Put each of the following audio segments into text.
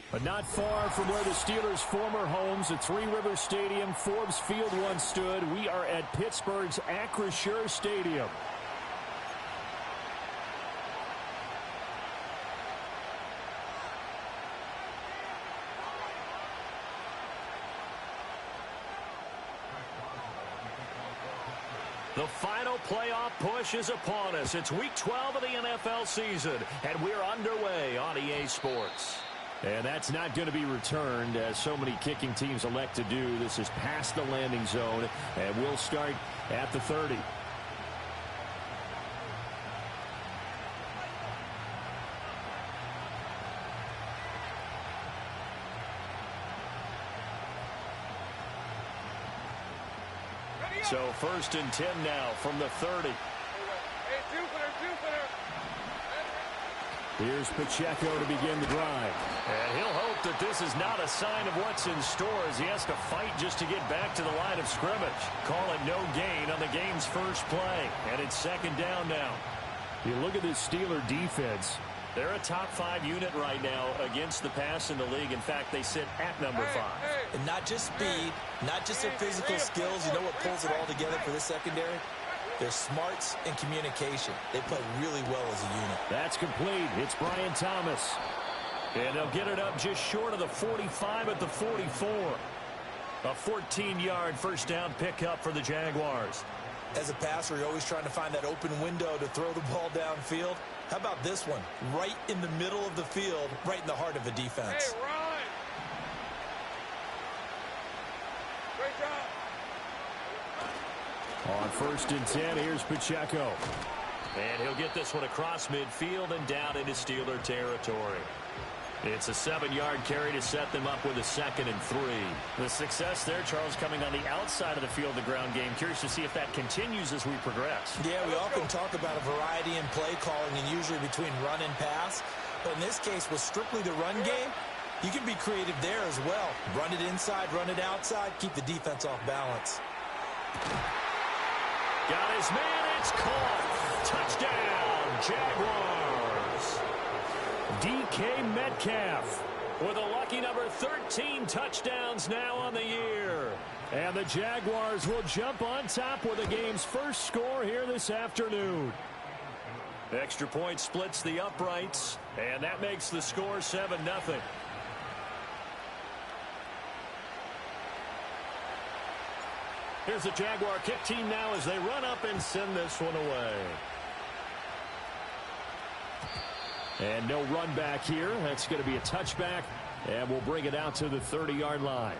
But not far from where the Steelers' former homes at Three Rivers Stadium, Forbes Field once stood, we are at Pittsburgh's Acrisure Stadium. The final playoff push is upon us. It's Week 12 of the NFL season, and we're underway on EA Sports. And that's not going to be returned, as so many kicking teams elect to do. This is past the landing zone, and we'll start at the 30. So 1st and 10 now from the 30. Here's Pacheco to begin the drive. And he'll hope that this is not a sign of what's in store as he has to fight just to get back to the line of scrimmage. Call it no gain on the game's first play. And it's 2nd down now. You look at this Steeler defense. They're a top 5 unit right now against the pass in the league. In fact, they sit at number 5. And not just speed, not just their physical skills. You know what pulls it all together for this secondary? Their smarts and communication. They play really well as a unit. That's complete. It's Brian Thomas. And they'll get it up just short of the 45 at the 44. A 14-yard first down pickup for the Jaguars. As a passer, you're always trying to find that open window to throw the ball downfield. How about this one? Right in the middle of the field, right in the heart of the defense. Hey, Ron! Great job! On 1st and 10, here's Pacheco. And he'll get this one across midfield and down into Steeler territory. It's a 7-yard carry to set them up with a 2nd and 3. The success there, Charles, coming on the outside of the field, the ground game. Curious to see if that continues as we progress. Yeah, we often talk about a variety in play calling and usually between run and pass. But in this case, with strictly the run game, you can be creative there as well. Run it inside, run it outside, keep the defense off balance. Got his man, it's caught. Touchdown, Jaguars. DK Metcalf with a lucky number 13 touchdowns now on the year. And the Jaguars will jump on top with the game's first score here this afternoon. Extra point splits the uprights, and that makes the score 7-0. Here's the Jaguar kick team now as they run up and send this one away. And no run back here. That's going to be a touchback, and we'll bring it out to the 30-yard line.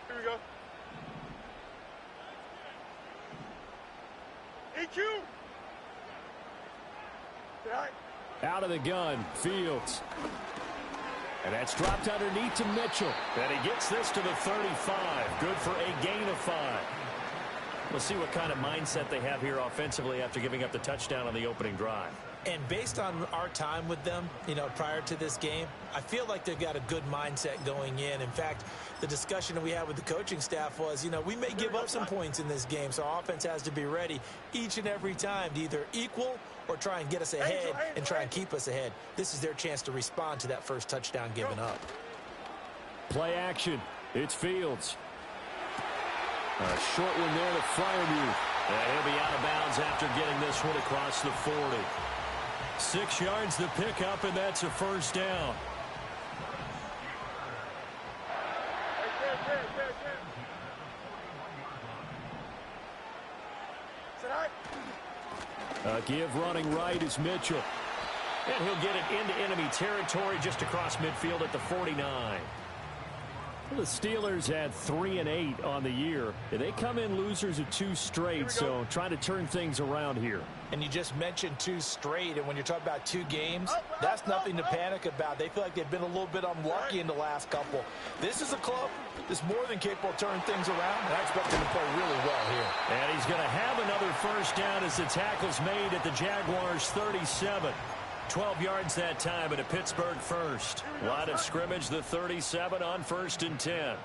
Here we go. EQ! Out of the gun, Fields. And that's dropped underneath to Mitchell. And he gets this to the 35. Good for a gain of 5. We'll see what kind of mindset they have here offensively after giving up the touchdown on the opening drive. And based on our time with them, you know, prior to this game, I feel like they've got a good mindset going in. In fact, the discussion that we had with the coaching staff was, you know, we may give up some points in this game, so our offense has to be ready each and every time to either equal or try and get us ahead and try and keep us ahead. This is their chance to respond to that first touchdown given up. Play action. It's Fields. A short one there to Freiermuth. And he'll be out of bounds after getting this one across the 40. 6 yards to pick up, and that's a first down. A give running right is Mitchell. And he'll get it into enemy territory just across midfield at the 49. The Steelers had 3-8 on the year. They come in losers of 2 straight, so trying to turn things around here. And you just mentioned 2 straight, and when you're talking about 2 games, that's nothing to panic about. They feel like they've been a little bit unlucky in the last couple. This is a club that's more than capable of turning things around, and I expect them to play really well here. And he's going to have another first down as the tackle's made at the Jaguars' 37. 12 yards that time at a Pittsburgh first. Line of scrimmage, the 37 on 1st and 10.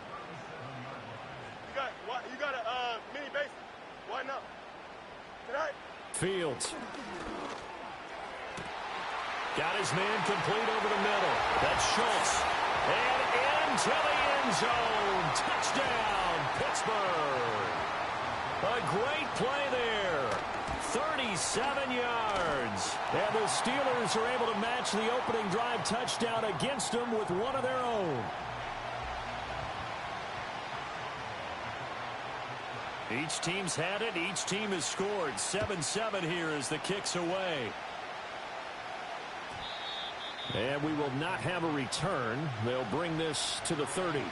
Fields. Got his man complete over the middle. That's Schultz. And into the end zone. Touchdown, Pittsburgh. A great play there. 37 yards. And the Steelers are able to match the opening drive touchdown against them with one of their own. Each team's had it. Each team has scored. 7-7 here as the kick's away. And we will not have a return. They'll bring this to the 30.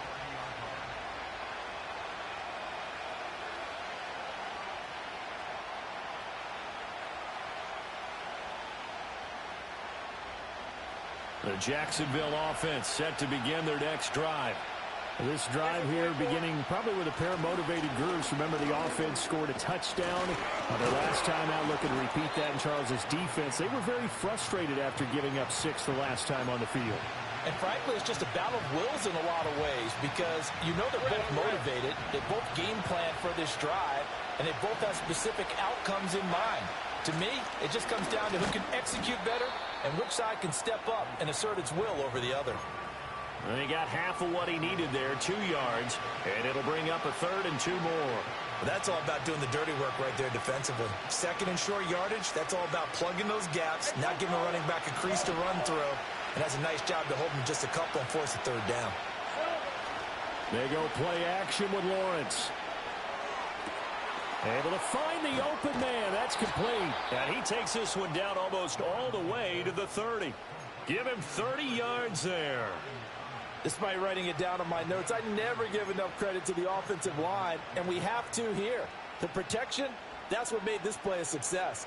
The Jacksonville offense set to begin their next drive. This drive here beginning probably with a pair of motivated groups. Remember, the offense scored a touchdown. The last time out, looking to repeat that in Charles's defense. They were very frustrated after giving up 6 the last time on the field. And frankly, it's just a battle of wills in a lot of ways because you know they're both motivated. They both game plan for this drive, and they both have specific outcomes in mind. To me, it just comes down to who can execute better and which side can step up and assert its will over the other. And he got half of what he needed there, 2 yards, and it'll bring up a 3rd and 2 more. Well, that's all about doing the dirty work right there defensively. 2nd and short yardage, that's all about plugging those gaps, not giving a running back a crease to run through, and that's a nice job to hold him just a couple and force a 3rd down. They go play action with Lawrence. Able to find the open man. That's complete. And he takes this one down almost all the way to the 30. Give him 30 yards there. Despite writing it down on my notes, I never give enough credit to the offensive line, and we have to here. The protection, that's what made this play a success.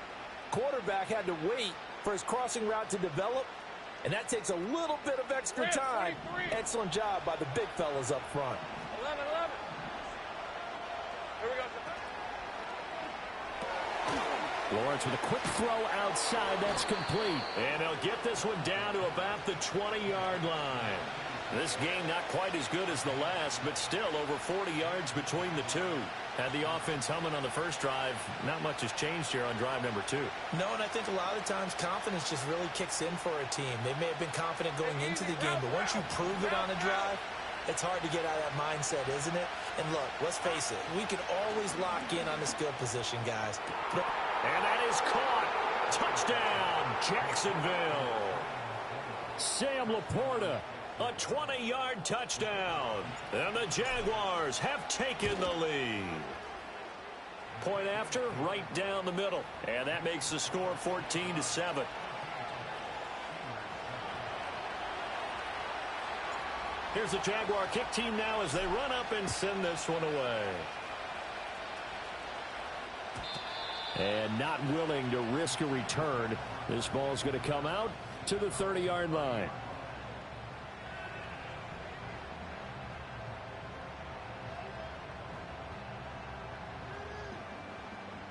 Quarterback had to wait for his crossing route to develop, and that takes a little bit of extra time. Excellent job by the big fellas up front. 11. Here we go. Lawrence with a quick throw outside. That's complete. And they'll get this one down to about the 20-yard line. This game not quite as good as the last, but still over 40 yards between the two. Had the offense humming on the first drive. Not much has changed here on drive number 2. No, and I think a lot of times confidence just really kicks in for a team. They may have been confident going into the game, but once you prove it on a drive, it's hard to get out of that mindset, isn't it? And look, let's face it, we can always lock in on the skill position, guys. And that is caught. Touchdown, Jacksonville. Sam Laporta, a 20-yard touchdown. And the Jaguars have taken the lead. Point after, right down the middle. And that makes the score 14-7. Here's the Jaguar kick team now as they run up and send this one away. And not willing to risk a return. This ball's going to come out to the 30-yard line.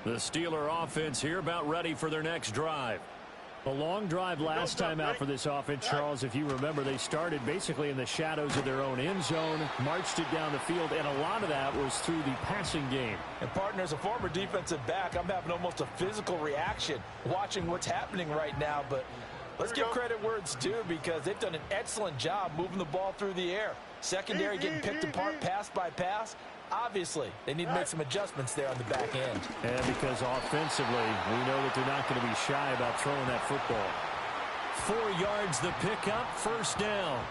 The Steeler offense here about ready for their next drive. A long drive last time out for this offense, Charles. If you remember, they started basically in the shadows of their own end zone, marched it down the field, and a lot of that was through the passing game. And, partner, as a former defensive back, I'm having almost a physical reaction watching what's happening right now. But let's give credit where it's due because they've done an excellent job moving the ball through the air. Secondary getting picked apart pass by pass. Obviously, they need to make some adjustments there on the back end. And because offensively, we know that they're not going to be shy about throwing that football. 4 yards the pickup, first down.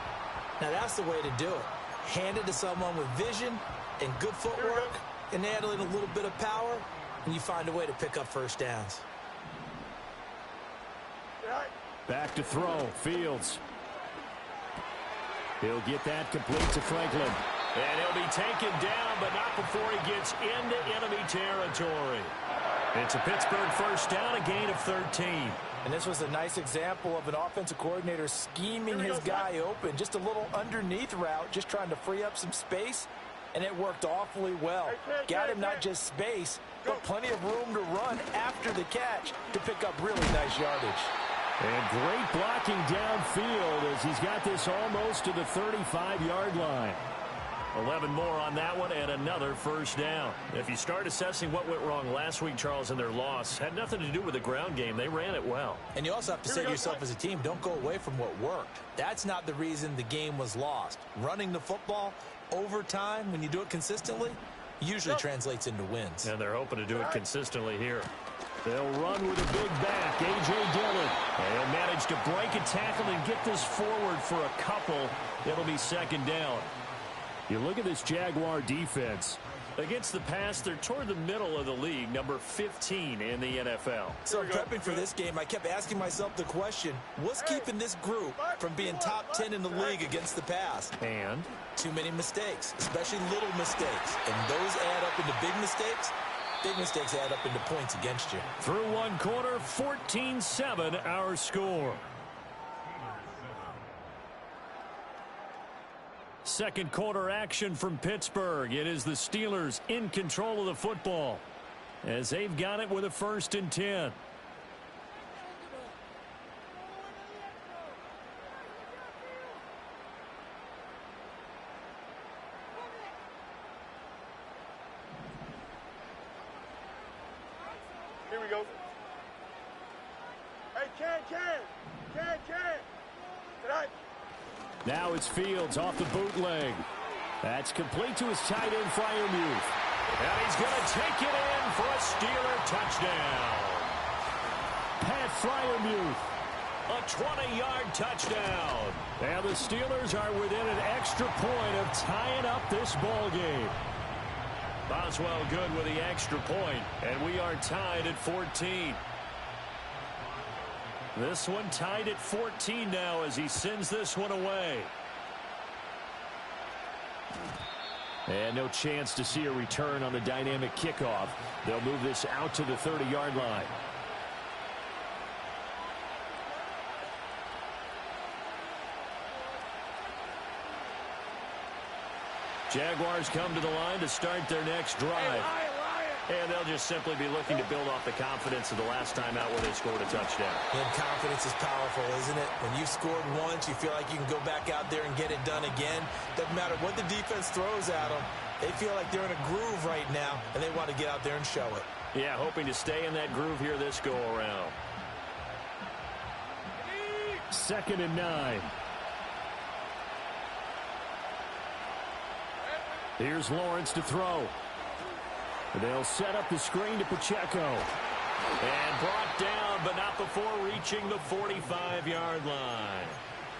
Now, that's the way to do it. Hand it to someone with vision and good footwork, and add in a little bit of power, and you find a way to pick up first downs. Back to throw, Fields. He'll get that complete to Franklin. And he'll be taken down, but not before he gets into enemy territory. It's a Pittsburgh first down, a gain of 13. And this was a nice example of an offensive coordinator scheming his guy open. Just a little underneath route, just trying to free up some space, and it worked awfully well. Got him not just space, but plenty of room to run after the catch to pick up really nice yardage. And great blocking downfield as he's got this almost to the 35-yard line. 11 more on that one and another first down. If you start assessing what went wrong last week, Charles, in their loss, had nothing to do with the ground game. They ran it well. And you also have to say to yourself as a team, don't go away from what worked. That's not the reason the game was lost. Running the football over time, when you do it consistently, usually translates into wins. And they're hoping to do it consistently here. They'll run with a big back, A.J. Dillon. They'll manage to break a tackle and get this forward for a couple. It'll be second down. You look at this Jaguar defense. Against the pass, they're toward the middle of the league, number 15 in the NFL. So prepping for this game, I kept asking myself the question, what's keeping this group from being top 10 in the league against the pass? And? Too many mistakes, especially little mistakes. And those add up into big mistakes. Big mistakes add up into points against you. Through one quarter, 14-7 our score. Second quarter action from Pittsburgh. It is the Steelers in control of the football as they've got it with a 1st and 10. Here we go. Hey, Can. Tonight. Now it's Fields off the bootleg. That's complete to his tight end, Freiermuth. And he's going to take it in for a Steeler touchdown. Pat Freiermuth, a 20-yard touchdown. And the Steelers are within an extra point of tying up this ball game. Boswell good with the extra point, and we are tied at 14. This one tied at 14 now as he sends this one away. And no chance to see a return on the dynamic kickoff. They'll move this out to the 30-yard line. Jaguars come to the line to start their next drive. And they'll just simply be looking to build off the confidence of the last time out where they scored a touchdown. And confidence is powerful, isn't it? When you've scored once, you feel like you can go back out there and get it done again. Doesn't matter what the defense throws at them. They feel like they're in a groove right now, and they want to get out there and show it. Yeah, hoping to stay in that groove here this go-around. 2nd and 9. Here's Lawrence to throw. They'll set up the screen to Pacheco. And brought down, but not before reaching the 45-yard line.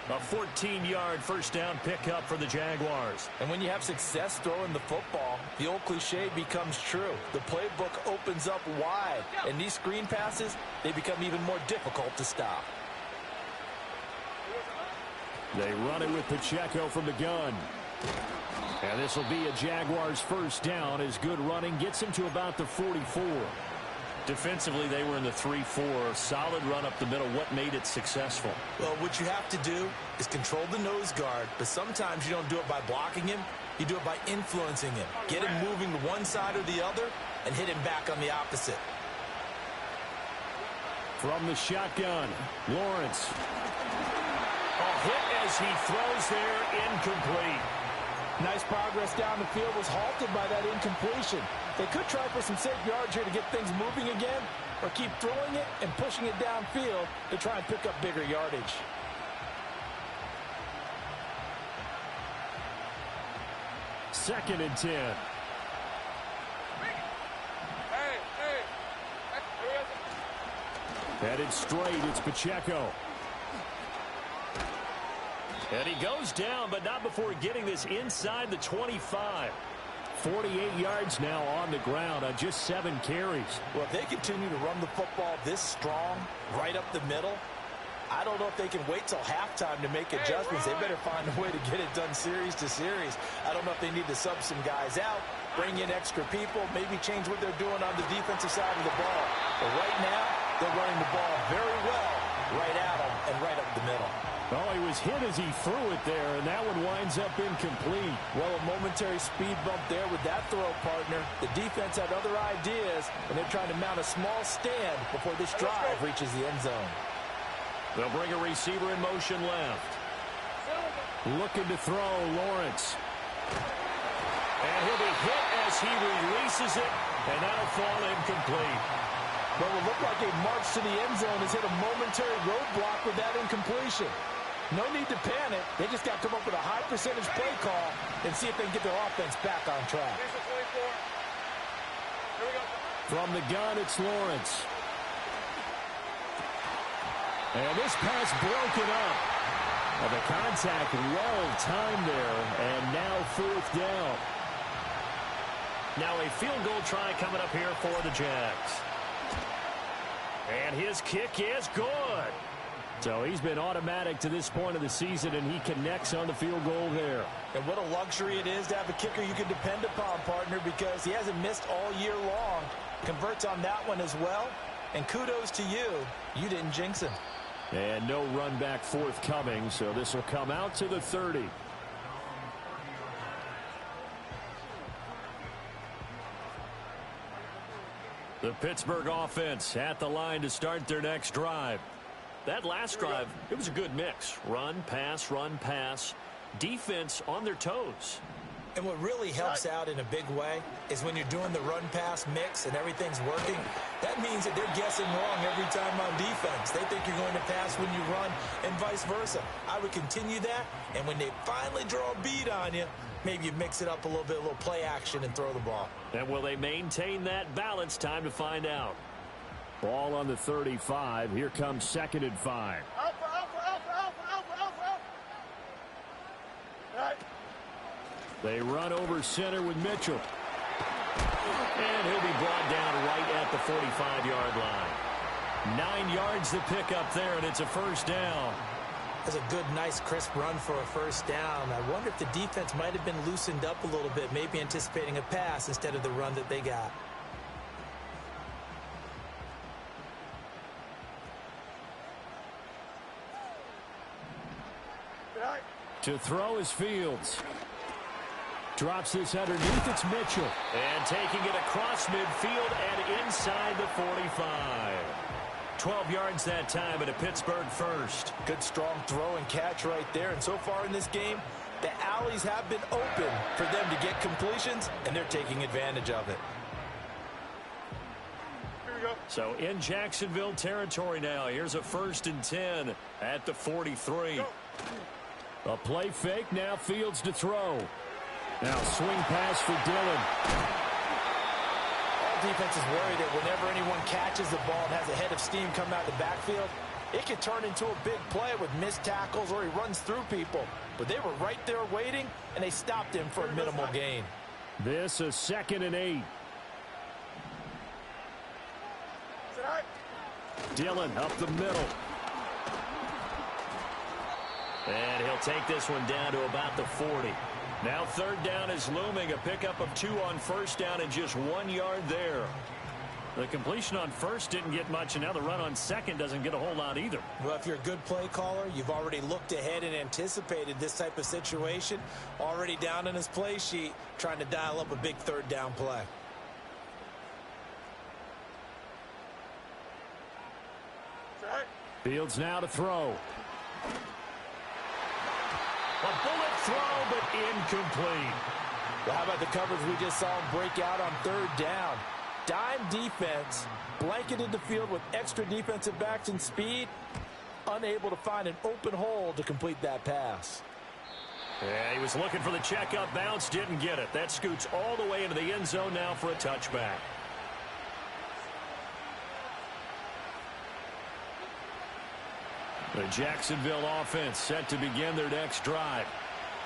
A 14-yard first down pickup for the Jaguars. And when you have success throwing the football, the old cliche becomes true. The playbook opens up wide. And these screen passes, they become even more difficult to stop. They run it with Pacheco from the gun. And this will be a Jaguars first down as good running gets him to about the 44. Defensively, they were in the 3-4. Solid run up the middle. What made it successful? Well, what you have to do is control the nose guard, but sometimes you don't do it by blocking him. You do it by influencing him. Get him moving to one side or the other and hit him back on the opposite. From the shotgun, Lawrence. A hit as he throws there, incomplete. Nice progress down the field was halted by that incompletion. They could try for some safe yards here to get things moving again, or keep throwing it and pushing it downfield to try and pick up bigger yardage. Second and 10. Headed straight, it's Pacheco. And he goes down, but not before getting this inside the 25. 48 yards now on the ground on just 7 carries. Well, if they continue to run the football this strong, right up the middle, I don't know if they can wait till halftime to make adjustments. They better find a way to get it done series to series. I don't know if they need to sub some guys out, bring in extra people, maybe change what they're doing on the defensive side of the ball. But right now, they're running the ball very well right at them and right up the middle. Oh, he was hit as he threw it there, and that one winds up incomplete. Well, a momentary speed bump there with that throw, partner. The defense had other ideas, and they're trying to mount a small stand before this drive reaches the end zone. They'll bring a receiver in motion left. Looking to throw, Lawrence. He releases it, and that'll fall incomplete. What will look like a march to the end zone has hit a momentary roadblock with that incompletion. No need to panic. They just got to come up with a high percentage play call and see if they can get their offense back on track. From the gun, it's Lawrence. And this pass broken up. And the contact well timed there, and now 4th down. Now a field goal try coming up here for the Jags. And his kick is good. So he's been automatic to this point of the season, and he connects on the field goal there. And what a luxury it is to have a kicker you can depend upon, partner, because he hasn't missed all year long. Converts on that one as well. And kudos to you. You didn't jinx him. And no run back forthcoming, so this will come out to the 30. The Pittsburgh offense at the line to start their next drive. That last drive, it was a good mix. Run, pass, defense on their toes. And what really helps out in a big way is when you're doing the run-pass mix and everything's working, that means that they're guessing wrong every time on defense. They think you're going to pass when you run and vice versa. I would continue that, and when they finally draw a bead on you, maybe you mix it up a little bit, a little play action and throw the ball. And will they maintain that balance? Time to find out. Ball on the 35. Here comes 2nd and 5. Alpha. Right. They run over center with Mitchell. And he'll be brought down right at the 45-yard line. 9 yards to pick up there, and it's a 1st down. That's a good, nice, crisp run for a 1st down. I wonder if the defense might have been loosened up a little bit, maybe anticipating a pass instead of the run that they got. Right. To throw is Fields. Drops this underneath. It's Mitchell. And taking it across midfield and inside the 45. 12 yards that time and a Pittsburgh 1st. Good, strong throw and catch right there. And so far in this game, the alleys have been open for them to get completions, and they're taking advantage of it. Here we go. So in Jacksonville territory now. Here's a 1st and 10 at the 43. Go. A play fake. Now Fields to throw. Now swing pass for Dillon. All defenses worry that whenever anyone catches the ball and has a head of steam come out the backfield, it can turn into a big play with missed tackles or he runs through people. But they were right there waiting, and they stopped him for a minimal gain. This a 2nd and 8. Tonight. Dillon up the middle. And he'll take this one down to about the 40. Now 3rd down is looming. A pickup of 2 on 1st down and just 1 yard there. The completion on 1st didn't get much, and now the run on 2nd doesn't get a whole lot either. Well, if you're a good play caller, you've already looked ahead and anticipated this type of situation. Already down in his play sheet, trying to dial up a big 3rd down play. Right. Fields now to throw. A bullet throw, but incomplete. Well, how about the coverage we just saw him break out on 3rd down? Dime defense, blanketed the field with extra defensive backs and speed, unable to find an open hole to complete that pass. Yeah, he was looking for the checkup bounce, didn't get it. That scoots all the way into the end zone now for a touchback. The Jacksonville offense set to begin their next drive.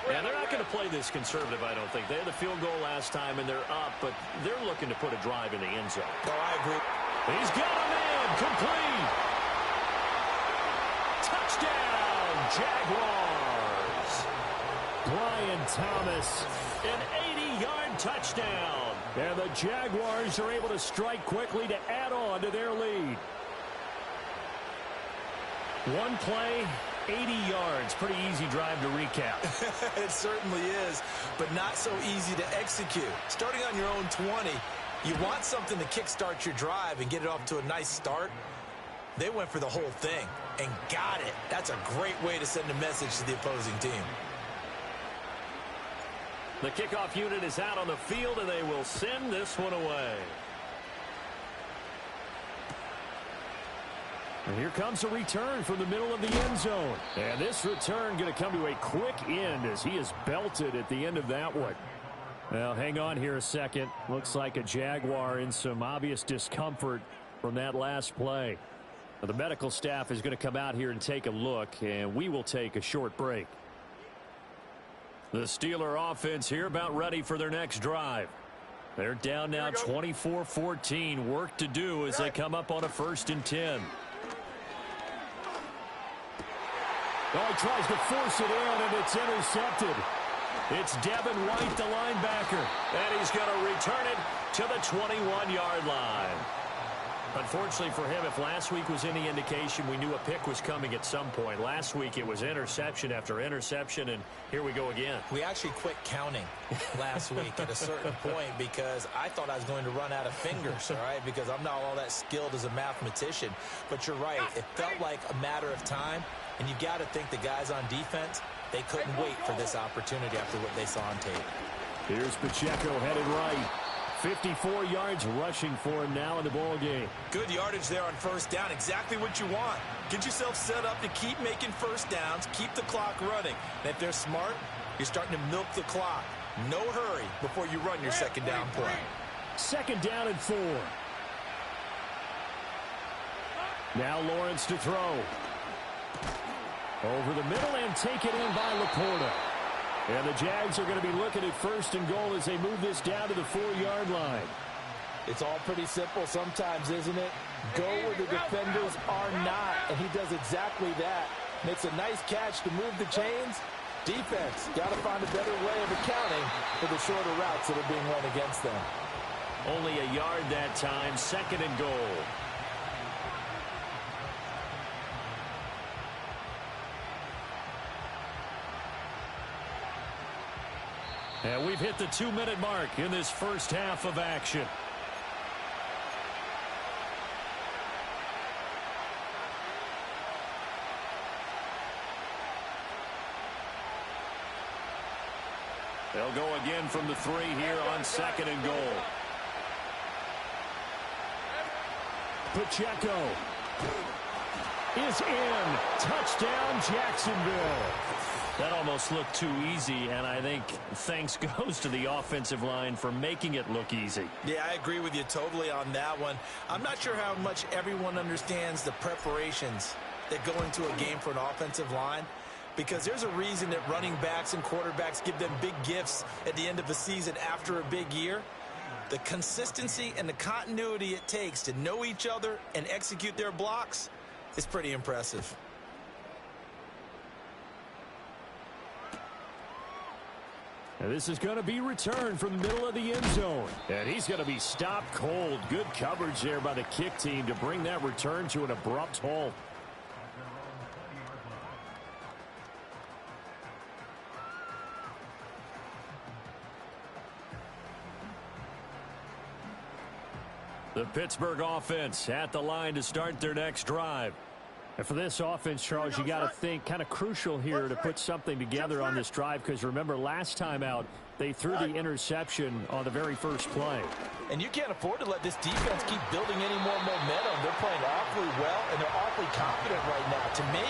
And they're not going to play this conservative, I don't think. They had the field goal last time, and they're up, but they're looking to put a drive in the end zone. Oh, I agree. He's got a man, complete. Touchdown, Jaguars. Brian Thomas, an 80-yard touchdown. And the Jaguars are able to strike quickly to add on to their lead. One play, 80 yards. Pretty easy drive to recap. It certainly is, but not so easy to execute. Starting on your own 20, you want something to kickstart your drive and get it off to a nice start. They went for the whole thing and got it. That's a great way to send a message to the opposing team. The kickoff unit is out on the field, and they will send this one away. And here comes a return from the middle of the end zone. And this return going to come to a quick end as he is belted at the end of that one. Well, hang on here a second. Looks like a Jaguar in some obvious discomfort from that last play. Now, the medical staff is going to come out here and take a look, and we will take a short break. The Steeler offense here about ready for their next drive. They're down now 24-14. Work to do as they come up on a 1st and 10. Oh, he tries to force it in, and it's intercepted. It's Devin White, the linebacker, and he's going to return it to the 21-yard line. Unfortunately for him, if last week was any indication, we knew a pick was coming at some point. Last week it was interception after interception, and here we go again. We actually quit counting last week at a certain point because I thought I was going to run out of fingers, all right, because I'm not all that skilled as a mathematician. But you're right. It felt like a matter of time, and you got to think the guys on defense, they couldn't wait for this opportunity after what they saw on tape. Here's Pacheco headed right. 54 yards rushing for him now in the ball game. Good yardage there on 1st down. Exactly what you want. Get yourself set up to keep making 1st downs, keep the clock running. And if they're smart, you're starting to milk the clock. No hurry before you run your 2nd down play. 2nd down and 4. Now Lawrence to throw. Over the middle and take it in by Laporta. And the Jags are going to be looking at 1st and goal as they move this down to the 4-yard line. It's all pretty simple sometimes, isn't it? Go where the defenders are not, and he does exactly that. Makes a nice catch to move the chains. Defense, got to find a better way of accounting for the shorter routes that are being run against them. Only a yard that time, 2nd and goal. And we've hit the 2-minute mark in this first half of action. They'll go again from the 3 here on 2nd and goal. Pacheco is in. Touchdown, Jacksonville. That almost looked too easy, and I think thanks goes to the offensive line for making it look easy. Yeah, I agree with you totally on that one. I'm not sure how much everyone understands the preparations that go into a game for an offensive line, because there's a reason that running backs and quarterbacks give them big gifts at the end of the season after a big year. The consistency and the continuity it takes to know each other and execute their blocks is pretty impressive. And this is going to be returned from the middle of the end zone. And he's going to be stopped cold. Good coverage there by the kick team to bring that return to an abrupt halt. The Pittsburgh offense at the line to start their next drive. And for this offense, Charles, you got to think kind of crucial here to put something together on this drive, because remember last time out they threw the interception on the very first play. And you can't afford to let this defense keep building any more momentum. They're playing awfully well, and they're awfully confident right now. To me,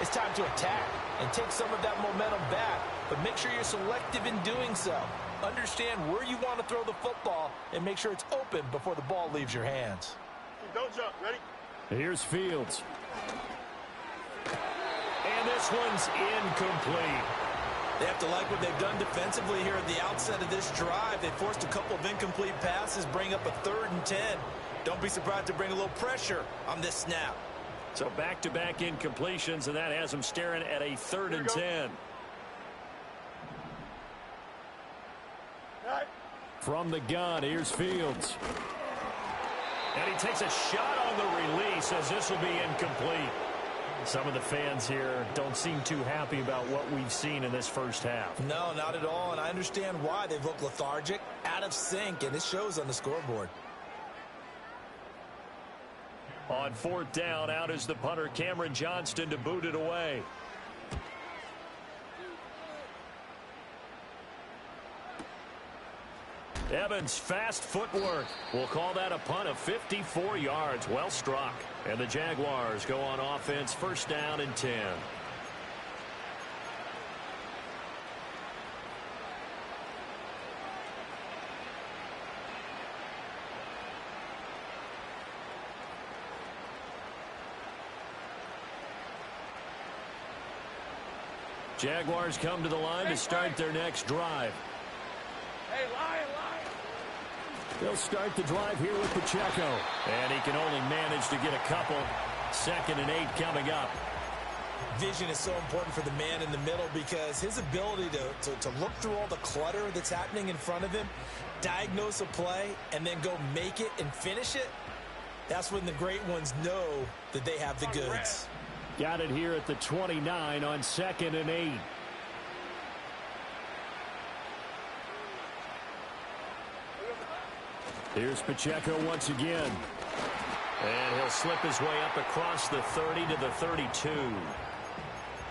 it's time to attack and take some of that momentum back, but make sure you're selective in doing so. Understand where you want to throw the football and make sure it's open before the ball leaves your hands. Don't jump. Ready? Here's Fields. And this one's incomplete. They have to like what they've done defensively here at the outset of this drive. They forced a couple of incomplete passes, bring up a 3rd and 10. Don't be surprised to bring a little pressure on this snap. So back-to-back incompletions, and that has them staring at a 3rd and 10. From the gun, here's Fields. And he takes a shot on the release as this will be incomplete. Some of the fans here don't seem too happy about what we've seen in this first half. No, not at all, and I understand why. They've looked lethargic, out of sync, and it shows on the scoreboard. On 4th down, out is the punter, Cameron Johnston, to boot it away. Evans' fast footwork. We'll call that a punt of 54 yards. Well struck. And the Jaguars go on offense, first down and 10. Jaguars come to the line to start their next drive. Hey, Lion. They'll start the drive here with Pacheco. And he can only manage to get a couple. 2nd and 8 coming up. Vision is so important for the man in the middle because his ability to look through all the clutter that's happening in front of him, diagnose a play, and then go make it and finish it, that's when the great ones know that they have the goods. Got it here at the 29 on 2nd and 8. Here's Pacheco once again. And he'll slip his way up across the 30 to the 32.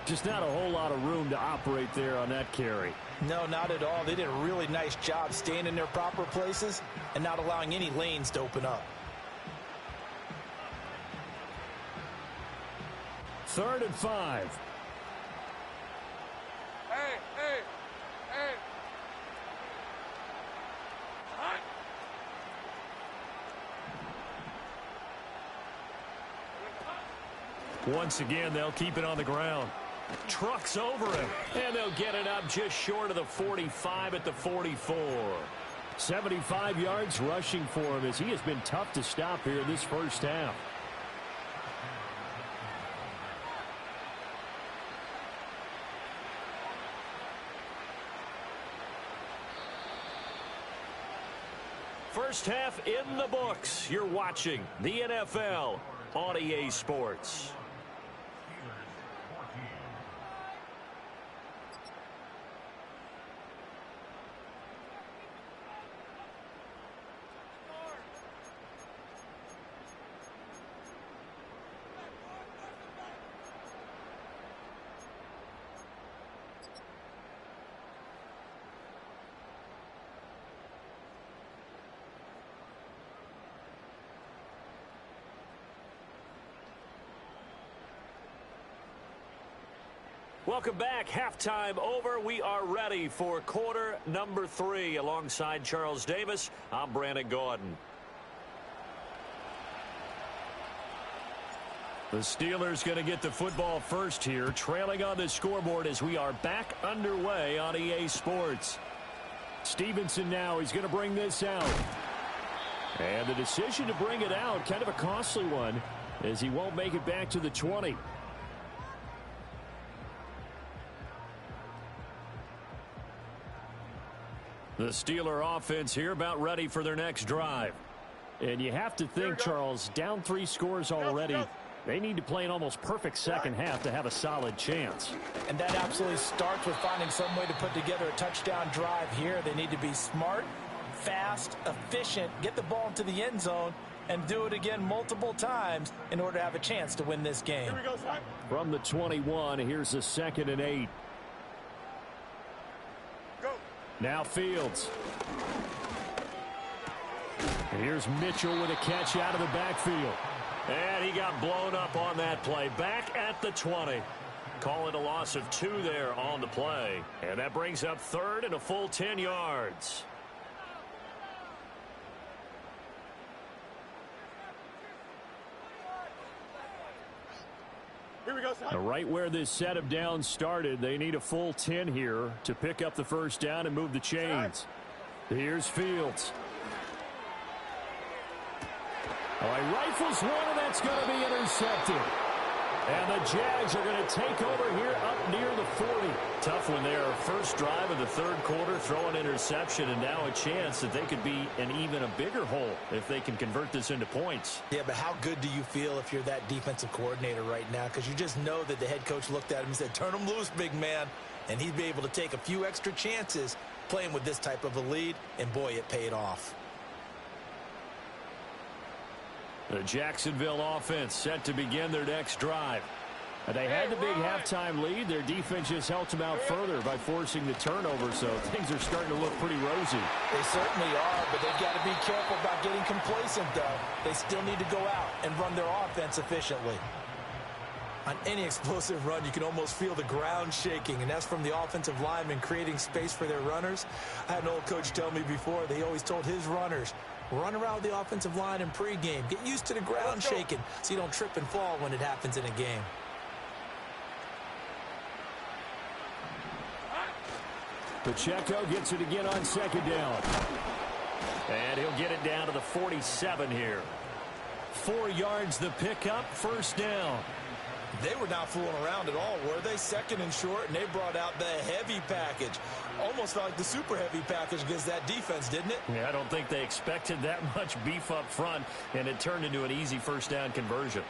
Just not a whole lot of room to operate there on that carry. No, not at all. They did a really nice job staying in their proper places and not allowing any lanes to open up. 3rd and 5. Hey. Hot. Once again, they'll keep it on the ground. Trucks over him. And they'll get it up just short of the 45 at the 44. 75 yards rushing for him as he has been tough to stop here this first half. First half in the books. You're watching the NFL on EA Sports. Welcome back. Halftime over. We are ready for quarter number 3. Alongside Charles Davis, I'm Brandon Gordon. The Steelers going to get the football first here, trailing on the scoreboard as we are back underway on EA Sports. Stevenson now, he's going to bring this out. And the decision to bring it out, kind of a costly one, as he won't make it back to the 20. The Steeler offense here about ready for their next drive. And you have to think, Charles, down 3 scores already. They need to play an almost perfect second half to have a solid chance. And that absolutely starts with finding some way to put together a touchdown drive here. They need to be smart, fast, efficient, get the ball into the end zone, and do it again multiple times in order to have a chance to win this game. Here we go, son. From the 21, here's a 2nd and 8. Go. Now Fields. And here's Mitchell with a catch out of the backfield. And he got blown up on that play. Back at the 20. Call it a loss of 2 there on the play. And that brings up 3rd and a full 10 yards. Here we go, son. Right where this set of downs started, they need a full 10 here to pick up the first down and move the chains. Here's Fields. Oh, he rifles one, and that's going to be intercepted. And the Jags are going to take over here up near the 40. Tough one there. First drive of the 3rd quarter, throw an interception, and now a chance that they could be in even a bigger hole if they can convert this into points. Yeah, but how good do you feel if you're that defensive coordinator right now? Because you just know that the head coach looked at him and said, turn him loose, big man. And he'd be able to take a few extra chances playing with this type of a lead, and boy, it paid off. The Jacksonville offense set to begin their next drive. They had the big halftime lead. Their defense just helped them out further by forcing the turnover, so things are starting to look pretty rosy. They certainly are, but they've got to be careful about getting complacent, though. They still need to go out and run their offense efficiently. On any explosive run, you can almost feel the ground shaking, and that's from the offensive linemen creating space for their runners. I had an old coach tell me before, they always told his runners, run around the offensive line in pregame. Get used to the ground shaking so you don't trip and fall when it happens in a game. Pacheco gets it again on second down. And he'll get it down to the 47 here. 4 yards the pickup, first down. They were not fooling around at all, were they? Second and short, and they brought out the heavy package. Almost felt like the super heavy package against that defense, didn't it? Yeah, I don't think they expected that much beef up front, and it turned into an easy first down conversion.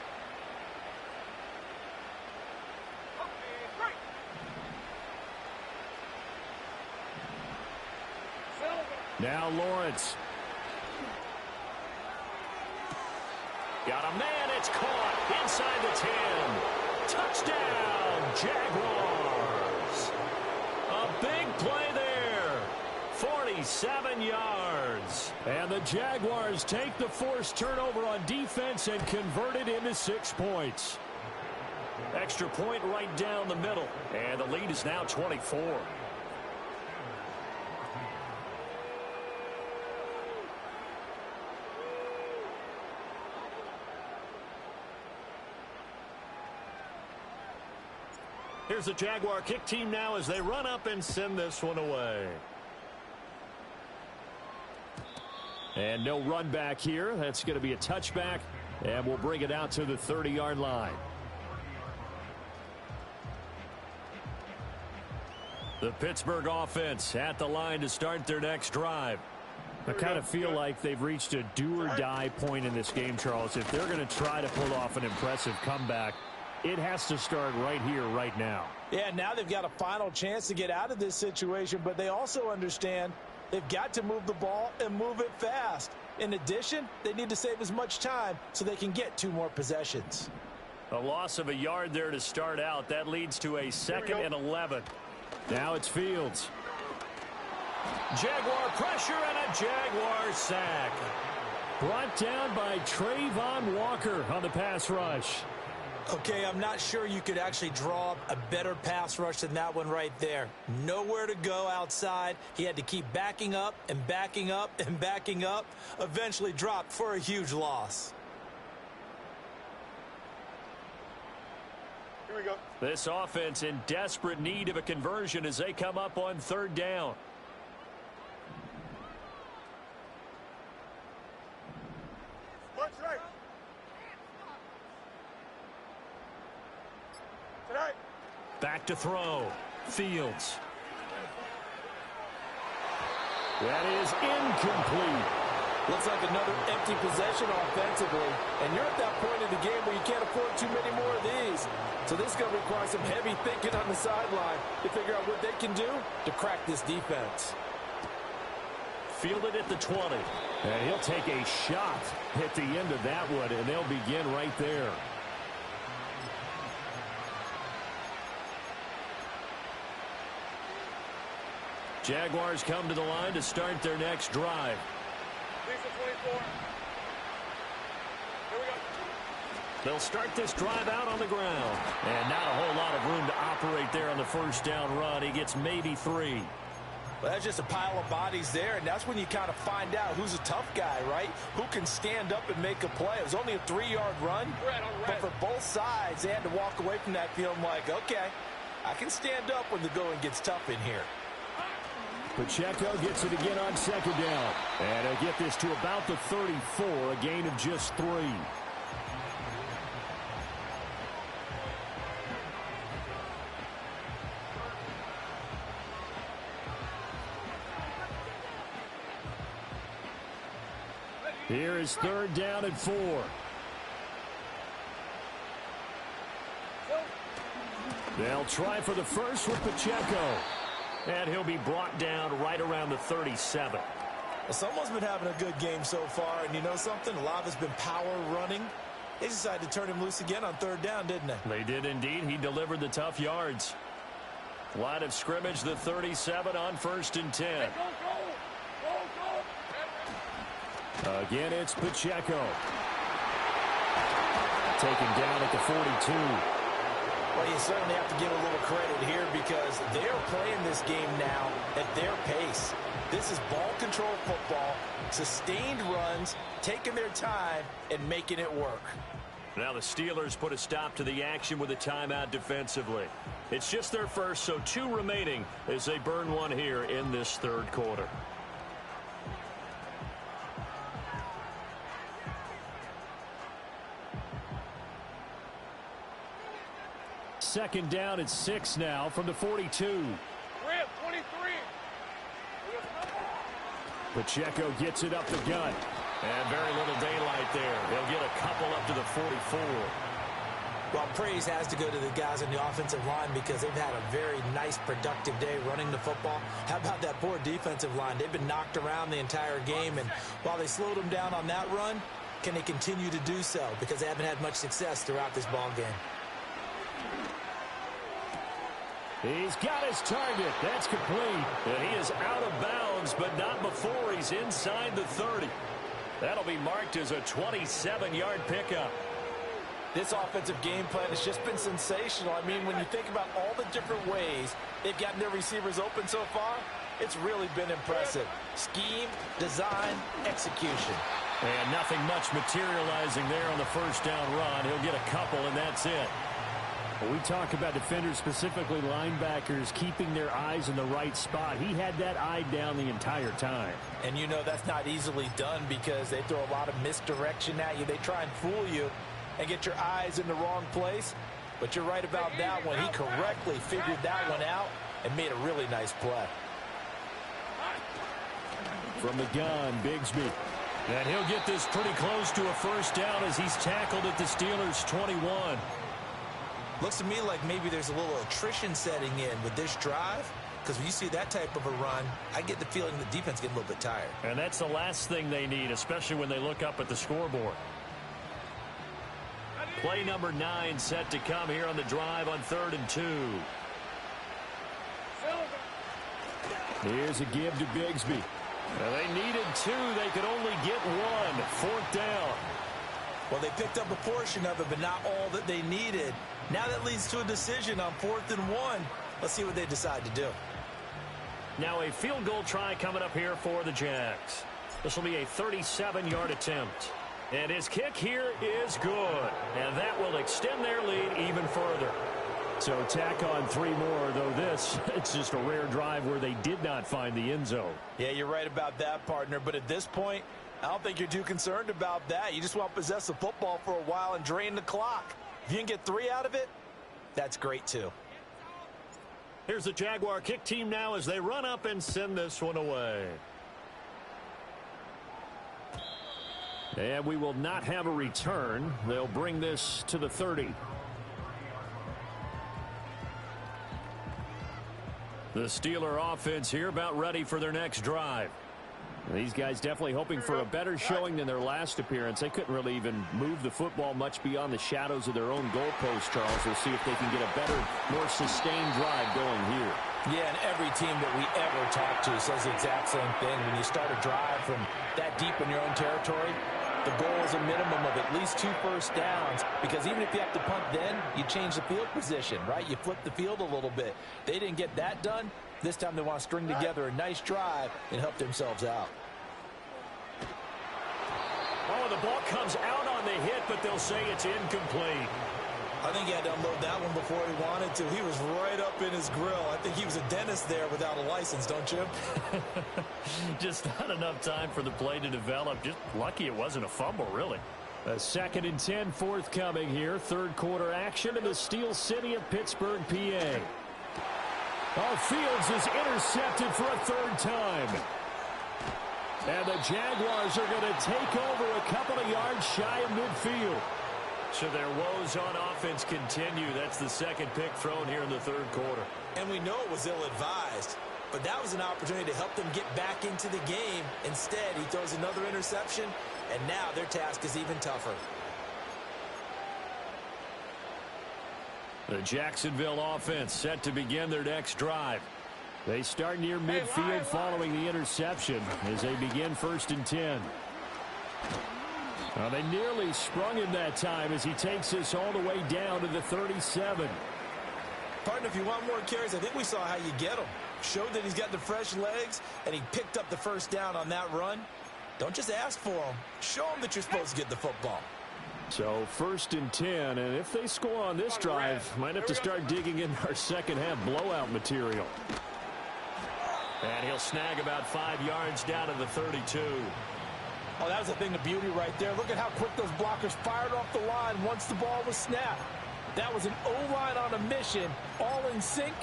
Now Lawrence. Got a man, it's caught inside the 10. Touchdown, Jaguars. A big play there. 47 yards. And the Jaguars take the forced turnover on defense and convert it into 6 points. Extra point right down the middle. And the lead is now 24. Here's the Jaguar kick team now as they run up and send this one away. And no run back here. That's going to be a touchback, and we'll bring it out to the 30-yard line. The Pittsburgh offense at the line to start their next drive. I kind of feel like they've reached a do-or-die point in this game, Charles. If they're going to try to pull off an impressive comeback, it has to start right here, right now. Yeah, now they've got a final chance to get out of this situation, but they also understand they've got to move the ball and move it fast. In addition, they need to save as much time so they can get 2 more possessions. A loss of a yard there to start out. That leads to a 2nd and 11. Now it's Fields. Jaguar pressure and a Jaguar sack. Brought down by Trayvon Walker on the pass rush. Okay, I'm not sure you could actually draw a better pass rush than that one right there. Nowhere to go outside. He had to keep backing up and backing up and backing up. Eventually dropped for a huge loss. Here we go. This offense in desperate need of a conversion as they come up on 3rd down. Punch right. Tonight. Back to throw. Fields. That is incomplete. Looks like another empty possession offensively. And you're at that point in the game where you can't afford too many more of these. So this is going to require some heavy thinking on the sideline to figure out what they can do to crack this defense. Fielded at the 20. And he'll take a shot at the end of that one, and they'll begin right there. Jaguars come to the line to start their next drive. Lisa 24. Here we go. They'll start this drive out on the ground. And not a whole lot of room to operate there on the first down run. He gets maybe 3. Well, that's just a pile of bodies there, and that's when you kind of find out who's a tough guy, right? Who can stand up and make a play. It was only a 3-yard run, but for both sides, they had to walk away from that feeling like, okay, I can stand up when the going gets tough in here. Pacheco gets it again on 2nd down. And he'll get this to about the 34, a gain of just 3. Here is 3rd down and 4. They'll try for the first with Pacheco. And he'll be brought down right around the 37. Well, someone's been having a good game so far, and you know something? A lot of it's been power running. They decided to turn him loose again on third down, didn't they? They did indeed. He delivered the tough yards. Line of scrimmage, the 37 on 1st and 10. Again, it's Pacheco. Taken down at the 42. Well, you certainly have to give a little credit here because they're playing this game now at their pace. This is ball control football, sustained runs, taking their time and making it work. Now the Steelers put a stop to the action with a timeout defensively. It's just their first, so 2 remaining as they burn one here in this third quarter. Second down at 6 now from the 42. 23. Pacheco gets it up the gut. And very little daylight there. He'll get a couple up to the 44. Well, praise has to go to the guys on the offensive line because they've had a very nice, productive day running the football. How about that poor defensive line? They've been knocked around the entire game, and while they slowed them down on that run, can they continue to do so? Because they haven't had much success throughout this ball game. He's got his target. That's complete. And he is out of bounds, but not before he's inside the 30. That'll be marked as a 27-yard pickup. This offensive game plan has just been sensational. I mean, when you think about all the different ways they've gotten their receivers open so far, it's really been impressive. Scheme, design, execution. And nothing much materializing there on the first down run. He'll get a couple, and that's it. Well, we talk about defenders, specifically linebackers, keeping their eyes in the right spot. He had that eye down the entire time. And you know that's not easily done because they throw a lot of misdirection at you. They try and fool you and get your eyes in the wrong place. But you're right about that one. He correctly figured that one out and made a really nice play. From the gun, Bigsby. And he'll get this pretty close to a first down as he's tackled at the Steelers' 21. Looks to me like maybe there's a little attrition setting in with this drive. Because when you see that type of a run, I get the feeling the defense getting a little bit tired. And that's the last thing they need, especially when they look up at the scoreboard. Play number 9 set to come here on the drive on 3rd and 2. Here's a give to Bigsby. Now they needed 2. They could only get 1. 4th down. Well, they picked up a portion of it, but not all that they needed. Now that leads to a decision on 4th and 1. Let's see what they decide to do. Now a field goal try coming up here for the Jags. This will be a 37-yard attempt. And his kick here is good. And that will extend their lead even further. So tack on 3 more, though this, it's just a rare drive where they did not find the end zone. Yeah, you're right about that, partner. But at this point, I don't think you're too concerned about that. You just want to possess the football for a while and drain the clock. If you can get 3 out of it, that's great too. Here's the Jaguar kick team now as they run up and send this one away. And we will not have a return. They'll bring this to the 30. The Steeler offense here about ready for their next drive. These guys definitely hoping for a better showing than their last appearance. They couldn't really even move the football much beyond the shadows of their own goalpost, Charles. We'll see if they can get a better, more sustained drive going here. Yeah, and every team that we ever talk to says the exact same thing. When you start a drive from that deep in your own territory, the goal is a minimum of at least 2 first downs, because even if you have to punt then, you change the field position, right? You flip the field a little bit. They didn't get that done. This time they want to string together a nice drive and help themselves out. Oh, the ball comes out on the hit, but they'll say it's incomplete. I think he had to unload that one before he wanted to. He was right up in his grill. I think he was a dentist there without a license, don't you? Just not enough time for the play to develop. Just lucky it wasn't a fumble, really. A 2nd and 10 forthcoming here. 3rd quarter action in the Steel City of Pittsburgh, PA. Fields is intercepted for a 3rd time. And the Jaguars are going to take over a couple of yards shy of midfield. So their woes on offense continue. That's the 2nd pick thrown here in the 3rd quarter. And we know it was ill-advised, but that was an opportunity to help them get back into the game. Instead, he throws another interception, and now their task is even tougher. The Jacksonville offense set to begin their next drive. They start near midfield following the interception as they begin 1st and 10. Well, they nearly sprung him that time as he takes this all the way down to the 37. Partner, if you want more carries, I think we saw how you get him. Showed that he's got the fresh legs, and he picked up the first down on that run. Don't just ask for him. Show him that you're supposed to get the football. So 1st and 10, and if they score on this drive, might have to start digging in our second half blowout material. And he'll snag about 5 yards down to the 32. Oh, that was a thing of beauty right there. Look at how quick those blockers fired off the line once the ball was snapped. That was an O-line on a mission, all in sync,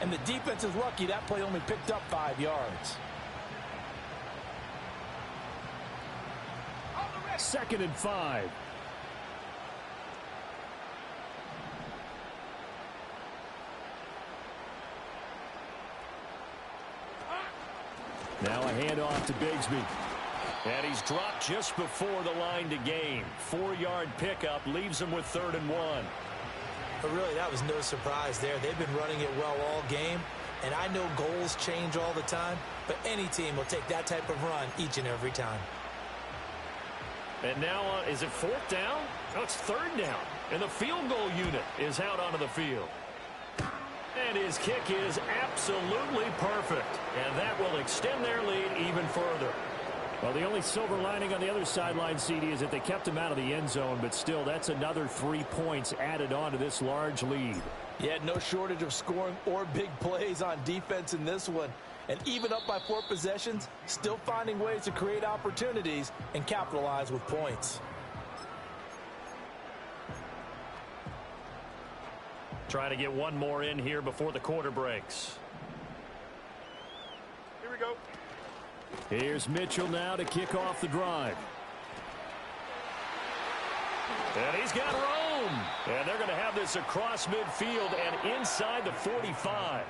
and the defense is lucky that play only picked up 5 yards. 2nd and 5. Now a handoff to Bigsby. And he's dropped just before the line to gain. 4-yard pickup leaves him with 3rd and 1. But really, that was no surprise there. They've been running it well all game. And I know goals change all the time, but any team will take that type of run each and every time. And now, is it 4th down? No, it's 3rd down. And the field goal unit is out onto the field. And his kick is absolutely perfect. And that will extend their lead even further. Well, the only silver lining on the other sideline, CD, is that they kept him out of the end zone. But still, that's another 3 points added on to this large lead. Yeah, no shortage of scoring or big plays on defense in this one. And even up by 4 possessions, still finding ways to create opportunities and capitalize with points. Trying to get one more in here before the quarter breaks. Here we go. Here's Mitchell now to kick off the drive. And he's got room. And they're going to have this across midfield and inside the 45.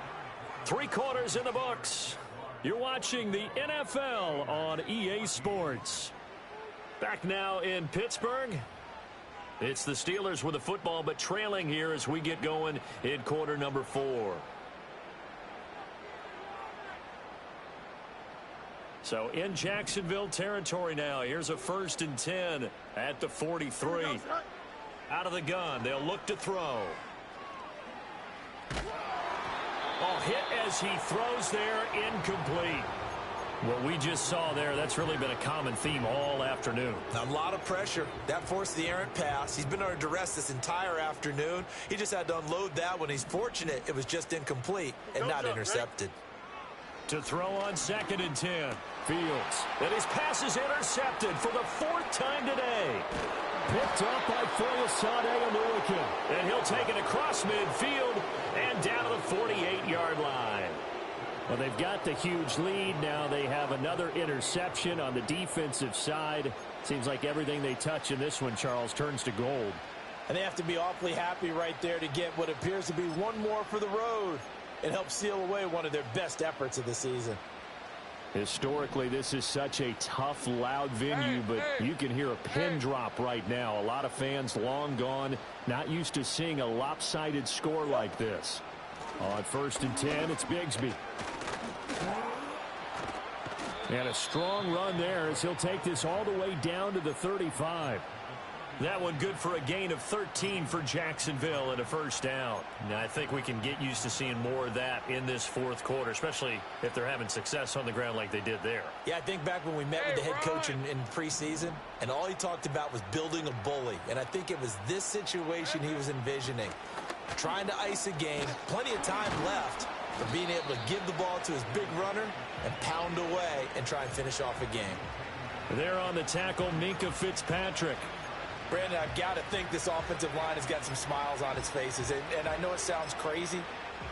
3 quarters in the books. You're watching the NFL on EA Sports. Back now in Pittsburgh. It's the Steelers with the football, but trailing here as we get going in quarter number 4. So in Jacksonville territory now. Here's a 1st and 10 at the 43. Out of the gun. They'll look to throw. Oh, hit as he throws there, incomplete. What we just saw there, that's really been a common theme all afternoon. A lot of pressure. That forced the errant pass. He's been under duress this entire afternoon. He just had to unload that one. He's fortunate it was just incomplete and not intercepted. To throw on 2nd and 10. Fields. And his pass is intercepted for the 4th time today. Picked up by Foyesade Oluwakin. And he'll take it across midfield and down to the 48-yard line. Well, they've got the huge lead. Now they have another interception on the defensive side. Seems like everything they touch in this one, Charles, turns to gold. And they have to be awfully happy right there to get what appears to be one more for the road. It helps seal away one of their best efforts of the season. Historically, this is such a tough, loud venue, but you can hear a pin drop right now. A lot of fans long gone, not used to seeing a lopsided score like this. On 1st and 10, it's Bigsby. And a strong run there as he'll take this all the way down to the 35. That one good for a gain of 13 for Jacksonville and a 1st down. Now, I think we can get used to seeing more of that in this 4th quarter, especially if they're having success on the ground like they did there. Yeah, I think back when we met with the head coach in preseason, and all he talked about was building a bully. And I think it was this situation he was envisioning. Trying to ice a game, plenty of time left, but being able to give the ball to his big runner and pound away and try and finish off a game. There on the tackle, Minkah Fitzpatrick. Brandon, I've got to think this offensive line has got some smiles on its faces. And I know it sounds crazy,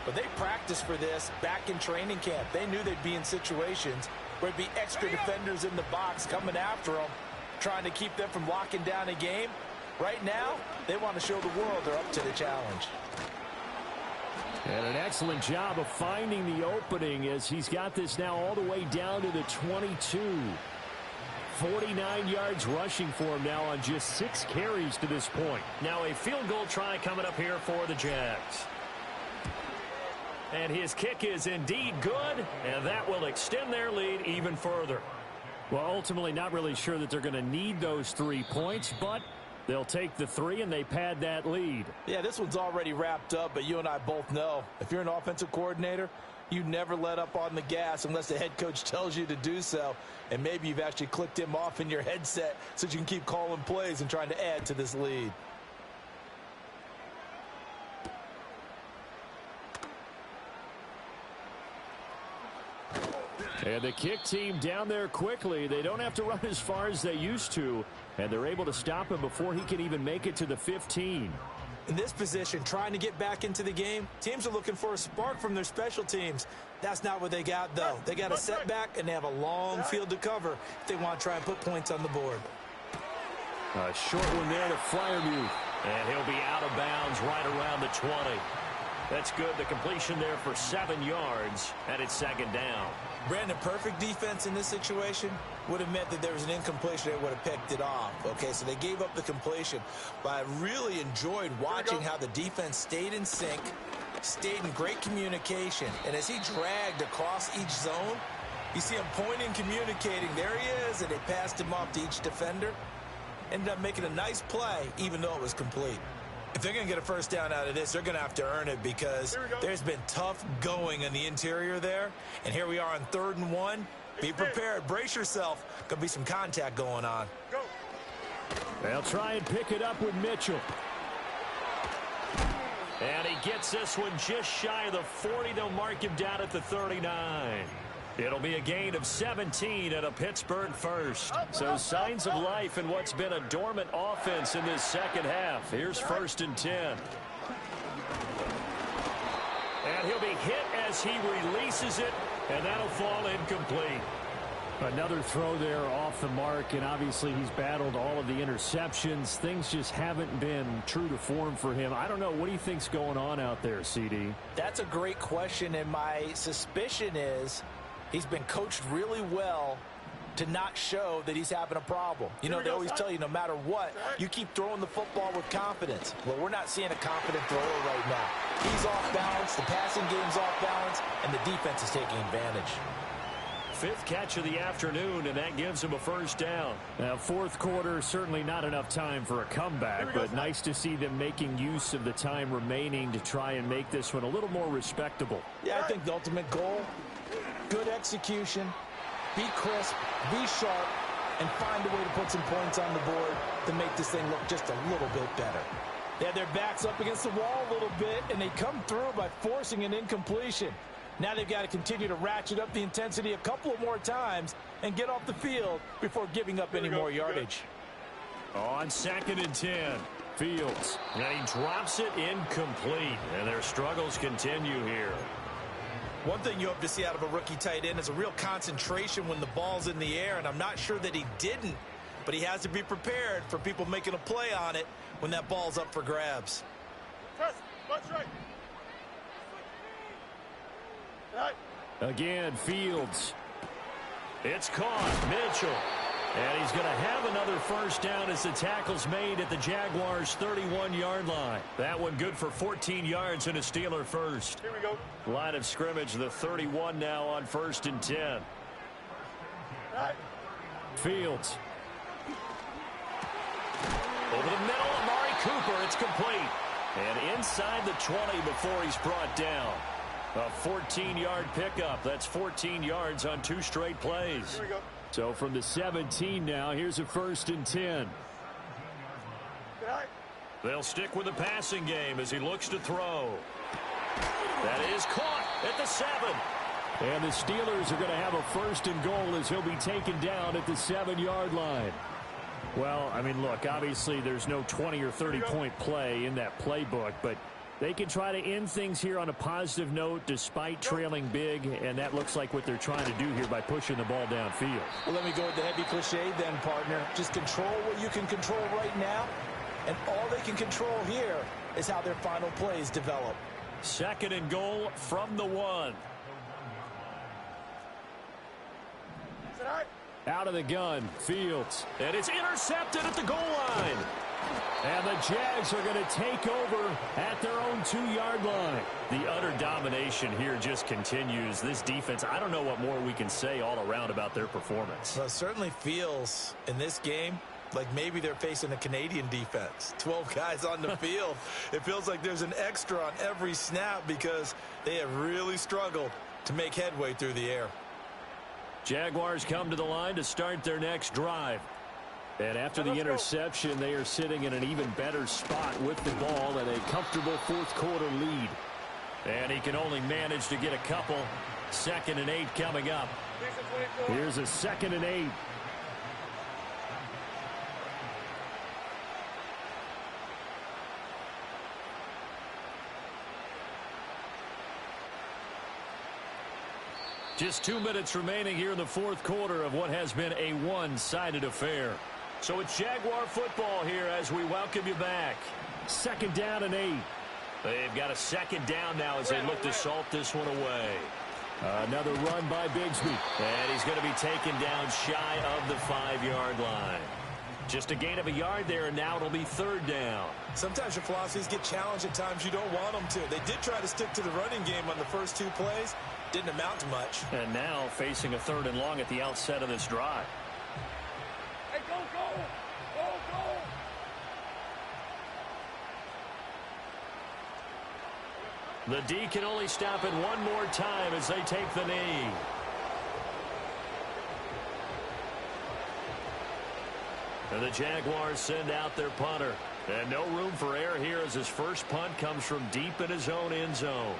but they practiced for this back in training camp. They knew they'd be in situations where it'd be extra defenders in the box coming after them, trying to keep them from locking down a game. Right now, they want to show the world they're up to the challenge. And an excellent job of finding the opening as he's got this now all the way down to the 22. 49 yards rushing for him now on just 6 carries to this point. Now a field goal try coming up here for the Jags. And his kick is indeed good, and that will extend their lead even further. Well, ultimately not really sure that they're going to need those 3 points, but they'll take the 3 and they pad that lead. Yeah, this one's already wrapped up, but you and I both know if you're an offensive coordinator, you never let up on the gas unless the head coach tells you to do so. And maybe you've actually clicked him off in your headset so you can keep calling plays and trying to add to this lead. And the kick team down there quickly. They don't have to run as far as they used to, and they're able to stop him before he can even make it to the 15. In this position, trying to get back into the game, teams are looking for a spark from their special teams. That's not what they got, though. They got a setback, and they have a long field to cover if they want to try and put points on the board. A short one there to Fryermuth. And he'll be out of bounds right around the 20. That's good. The completion there for 7 yards, and it's second down. Brandon, perfect defense in this situation would have meant that there was an incompletion that would have picked it off. Okay, so they gave up the completion. But I really enjoyed watching how the defense stayed in sync, stayed in great communication. And as he dragged across each zone, you see him pointing, communicating. There he is, and they passed him off to each defender. Ended up making a nice play, even though it was complete. If they're going to get a first down out of this, they're going to have to earn it because there's been tough going in the interior there. And here we are on 3rd and 1. Be prepared. Brace yourself. Going to be some contact going on. They'll try and pick it up with Mitchell. And he gets this one just shy of the 40. They'll mark him down at the 39. It'll be a gain of 17 and a Pittsburgh first. So signs of life in what's been a dormant offense in this second half. Here's 1st and 10. And he'll be hit as he releases it, and that'll fall incomplete. Another throw there off the mark, and obviously he's battled all of the interceptions. Things just haven't been true to form for him. I don't know. What do you think's going on out there, CD? That's a great question, and my suspicion is he's been coached really well to not show that he's having a problem. You know, they always tell you no matter what, you keep throwing the football with confidence. Well, we're not seeing a confident thrower right now. He's off balance, the passing game's off balance, and the defense is taking advantage. 5th catch of the afternoon, and that gives him a first down. Now, 4th quarter, certainly not enough time for a comeback, but nice to see them making use of the time remaining to try and make this one a little more respectable. Yeah, I think the ultimate goal, good execution, be crisp, be sharp, and find a way to put some points on the board to make this thing look just a little bit better. They had their backs up against the wall a little bit, and they come through by forcing an incompletion. Now they've got to continue to ratchet up the intensity a couple of more times and get off the field before giving up any more yardage. On 2nd and 10, Fields. And he drops it incomplete, and their struggles continue here. One thing you hope to see out of a rookie tight end is a real concentration when the ball's in the air, and I'm not sure that he didn't, but he has to be prepared for people making a play on it when that ball's up for grabs. Press, watch right. Again, Fields. It's caught. Mitchell. And he's going to have another first down as the tackle's made at the Jaguars' 31-yard line. That one good for 14 yards and a Steeler first. Here we go. Line of scrimmage, the 31 now on 1st and 10. Right. Fields. Over the middle, Amari Cooper. It's complete. And inside the 20 before he's brought down. A 14-yard pickup. That's 14 yards on 2 straight plays. Here we go. So from the 17 now, here's a 1st and 10. Right. They'll stick with the passing game as he looks to throw. That is caught at the 7. And the Steelers are going to have a 1st and goal as he'll be taken down at the 7-yard line. Well, I mean, look, obviously there's no 20 or 30-point play in that playbook, but they can try to end things here on a positive note despite trailing big, and that looks like what they're trying to do here by pushing the ball downfield. Well, let me go with the heavy cliche then, partner. Just control what you can control right now, and all they can control here is how their final plays develop. 2nd and goal from the 1. Is it all right? Out of the gun, Fields. And it's intercepted at the goal line. And the Jags are going to take over at their own 2-yard line. The utter domination here just continues. This defense, I don't know what more we can say all around about their performance. Well, it certainly feels in this game like maybe they're facing a Canadian defense. 12 guys on the field. It feels like there's an extra on every snap because they have really struggled to make headway through the air. Jaguars come to the line to start their next drive. And after the interception, they are sitting in an even better spot with the ball and a comfortable fourth-quarter lead. And he can only manage to get a couple. 2nd and 8 coming up. Here's a 2nd and 8. Just 2 minutes remaining here in the fourth quarter of what has been a one-sided affair. So it's Jaguar football here as we welcome you back. 2nd down and 8. They've got a 2nd down now as they look to salt this one away. Another run by Bigsby. And he's going to be taken down shy of the 5-yard line. Just a gain of a yard there, and now it'll be 3rd down. Sometimes your philosophies get challenged at times you don't want them to. They did try to stick to the running game on the first 2 plays. Didn't amount to much. And now facing a 3rd and long at the outset of this drive. Hey, go, go! Go, go! The D can only stop it one more time as they take the knee. And the Jaguars send out their punter. And no room for error here as his first punt comes from deep in his own end zone.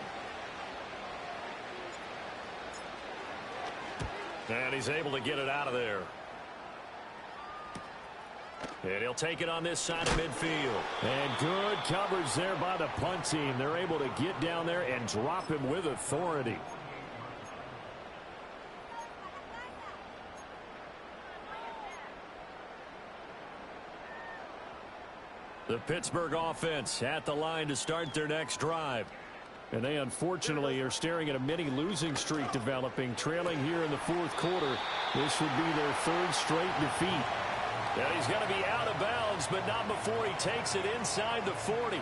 And he's able to get it out of there. And he'll take it on this side of midfield. And good coverage there by the punt team. They're able to get down there and drop him with authority. The Pittsburgh offense at the line to start their next drive. And they unfortunately are staring at a mini losing streak developing, trailing here in the fourth quarter. This would be their 3rd straight defeat. And he's going to be out of bounds, but not before he takes it inside the 40.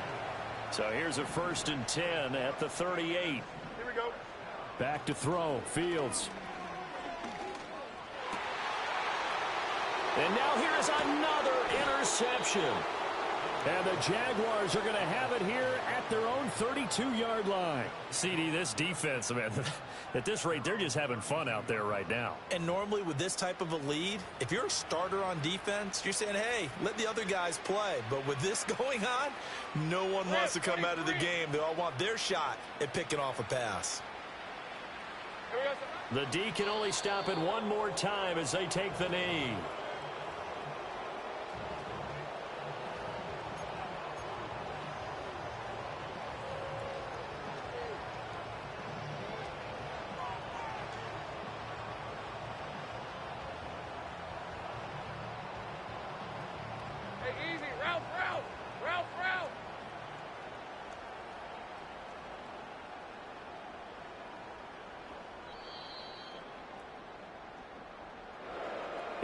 So here's a 1st and 10 at the 38. Here we go. Back to throw. Fields. And now here is another interception. And the Jaguars are going to have it here at their own 32-yard line. CD, this defense, man, at this rate, they're just having fun out there right now. And normally with this type of a lead, if you're a starter on defense, you're saying, hey, let the other guys play. But with this going on, no one wants to come out of the game. They all want their shot at picking off a pass. The D can only stop it one more time as they take the knee. Easy, route.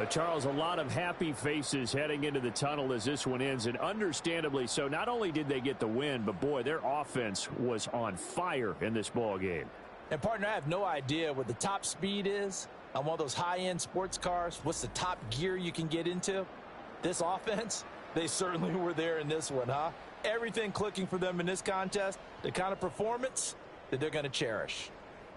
Charles, a lot of happy faces heading into the tunnel as this one ends, and understandably so. Not only did they get the win, but boy, their offense was on fire in this ball game. And partner, I have no idea what the top speed is on one of those high-end sports cars. What's the top gear you can get into? This offense, they certainly were there in this one, huh? Everything clicking for them in this contest, the kind of performance that they're going to cherish.